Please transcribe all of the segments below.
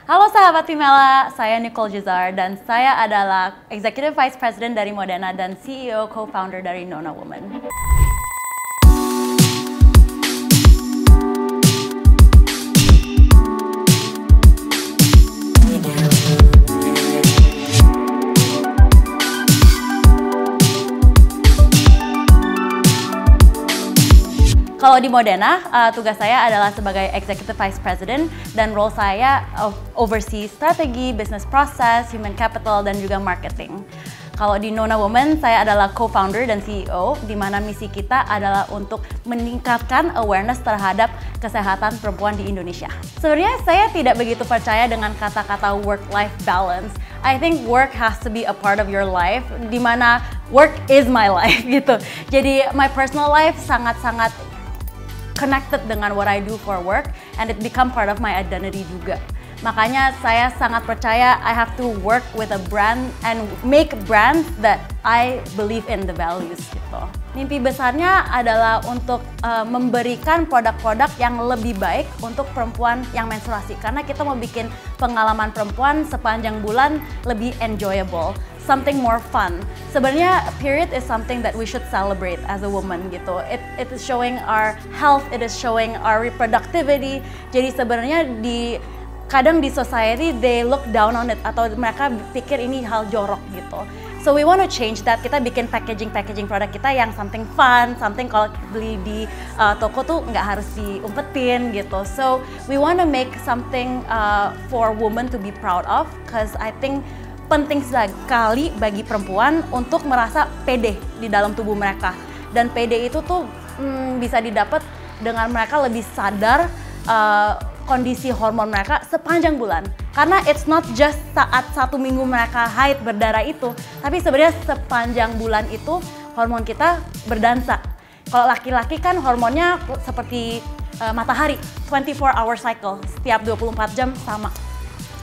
Halo sahabat Vimela, saya Nicole Jizar dan saya adalah Executive Vice President dari Modena dan CEO Co-founder dari Nona Woman. Kalau di Modena, tugas saya adalah sebagai Executive Vice President dan role saya oversee strategi, business process, human capital, dan juga marketing. Kalau di Nona Woman, saya adalah co-founder dan CEO, di mana misi kita adalah untuk meningkatkan awareness terhadap kesehatan perempuan di Indonesia. Sebenarnya saya tidak begitu percaya dengan kata-kata work-life balance. I think work has to be a part of your life, di mana work is my life gitu. Jadi my personal life sangat-sangat connected dengan what I do for work and it become part of my identity juga. Makanya saya sangat percaya I have to work with a brand and make brands that I believe in the values gitu. Mimpi besarnya adalah untuk memberikan produk-produk yang lebih baik untuk perempuan yang menstruasi karena kita mau bikin pengalaman perempuan sepanjang bulan lebih enjoyable, something more fun. Sebenarnya period is something that we should celebrate as a woman gitu. It is showing our health, it is showing our reproductivity. Jadi sebenarnya kadang di society they look down on it atau mereka pikir ini hal jorok gitu. So we want to change that. Kita bikin packaging produk kita yang something fun, something kalau beli di toko tuh nggak harus diumpetin gitu. So we want to make something for women to be proud of, cause I think penting sekali bagi perempuan untuk merasa pede di dalam tubuh mereka. Dan pede itu tuh bisa didapat dengan mereka lebih sadar kondisi hormon mereka sepanjang bulan. Karena it's not just saat 1 minggu mereka haid berdarah itu, tapi sebenarnya sepanjang bulan itu hormon kita berdansa. Kalau laki-laki kan hormonnya seperti matahari, 24-hour cycle, setiap 24 jam sama.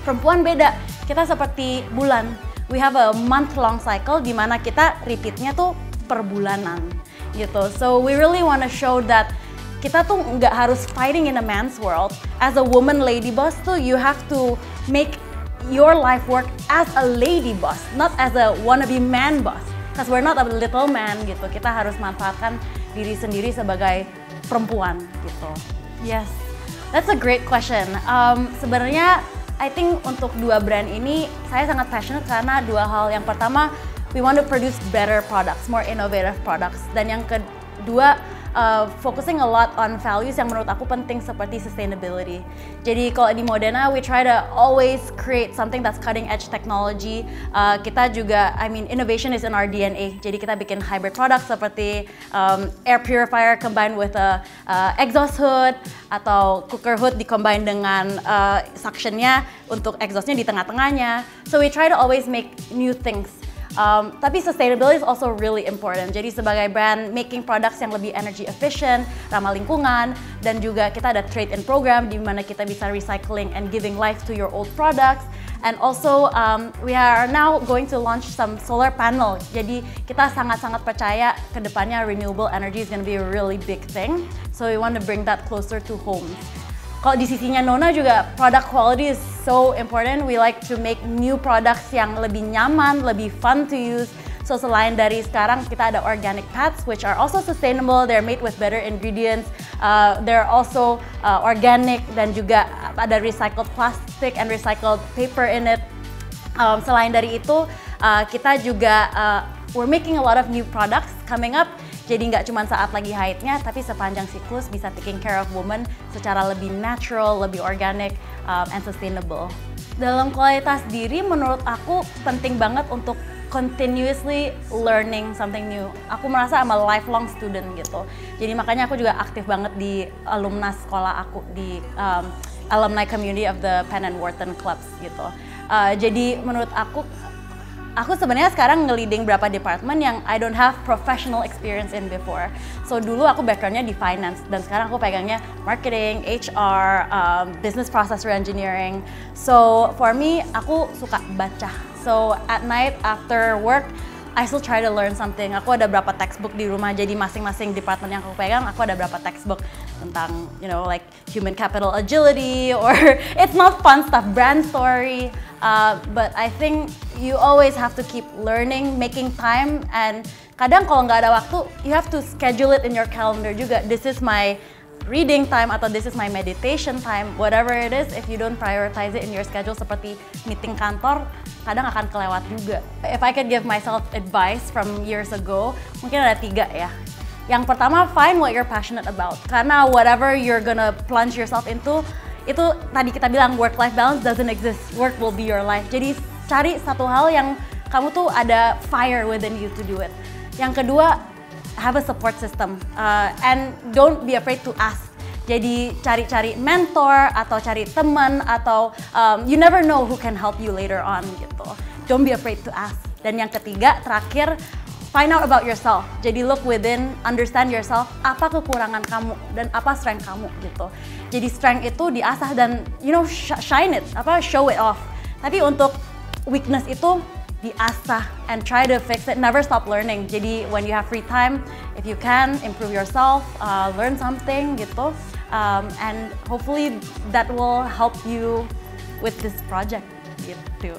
Perempuan beda, kita seperti bulan. We have a month-long cycle di mana kita repeatnya tuh per bulanan gitu. So we really want to show that kita tuh nggak harus fighting in a man's world. As a woman lady boss tuh, you have to make your life work as a lady boss, not as a wannabe man boss. Cause we're not a little man gitu. Kita harus manfaatkan diri sendiri sebagai perempuan gitu. Yes, that's a great question. Sebenarnya, I think untuk dua brand ini saya sangat passionate karena dua hal. Yang pertama, we want to produce better products, more innovative products. Dan yang kedua, focusing a lot on values yang menurut aku penting seperti sustainability. Jadi kalau di Modena, we try to always create something that's cutting edge technology. Kita juga, innovation is in our DNA. Jadi kita bikin hybrid product seperti air purifier combined with a exhaust hood atau cooker hood di-combine dengan suctionnya untuk exhaustnya di tengah-tengahnya. So we try to always make new things. Tapi sustainability is also really important. Jadi sebagai brand, making products yang lebih energy efficient, ramah lingkungan, dan juga kita ada trade-in program di mana kita bisa recycling and giving life to your old products. And also, we are now going to launch some solar panel. Jadi kita sangat-sangat percaya ke depannya renewable energy is going to be a really big thing. So we want to bring that closer to home. Kalau di sisinya Nona juga, product quality is so important. We like to make new products yang lebih nyaman, lebih fun to use. So selain dari sekarang kita ada organic pads which are also sustainable. They're made with better ingredients. They're also organic dan juga ada recycled plastic and recycled paper in it. Selain dari itu, kita juga we're making a lot of new products coming up. Jadi nggak cuma saat lagi haidnya, tapi sepanjang siklus bisa taking care of women secara lebih natural, lebih organic, and sustainable. Dalam kualitas diri, menurut aku penting banget untuk continuously learning something new. Aku merasa I'm a lifelong student gitu. Jadi makanya aku juga aktif banget di alumni sekolah aku, di alumni community of the Penn and Wharton clubs gitu. Jadi menurut aku sebenarnya sekarang nge-leading beberapa department yang I don't have professional experience in before. So dulu aku backgroundnya di finance dan sekarang aku pegangnya marketing, HR, business process reengineering. So for me, aku suka baca. So at night after work, I still try to learn something. Aku ada berapa textbook di rumah, jadi masing-masing department yang aku pegang, aku ada berapa textbook tentang, you know, like human capital agility, or it's not fun stuff, brand story. But I think you always have to keep learning, making time, and kadang kalau nggak ada waktu, you have to schedule it in your calendar juga. This is my reading time atau this is my meditation time, whatever it is, if you don't prioritize it in your schedule seperti meeting kantor, kadang akan kelewat juga. If I could give myself advice from years ago, mungkin ada 3 ya. Yang pertama, find what you're passionate about. Karena whatever you're gonna plunge yourself into, itu tadi kita bilang work-life balance doesn't exist. Work will be your life. Jadi cari satu hal yang kamu tuh ada fire within you to do it. Yang kedua, have a support system, and don't be afraid to ask. Jadi cari-cari mentor atau cari teman atau you never know who can help you later on gitu. Don't be afraid to ask. Dan yang ketiga, terakhir, find out about yourself. Jadi look within, understand yourself, apa kekurangan kamu dan apa strength kamu gitu. Jadi strength itu diasah dan you know shine it, show it off. Tapi untuk weakness itu diasah and try to fix it, never stop learning. Jadi when you have free time, if you can, improve yourself, learn something gitu, and hopefully that will help you with this project gitu.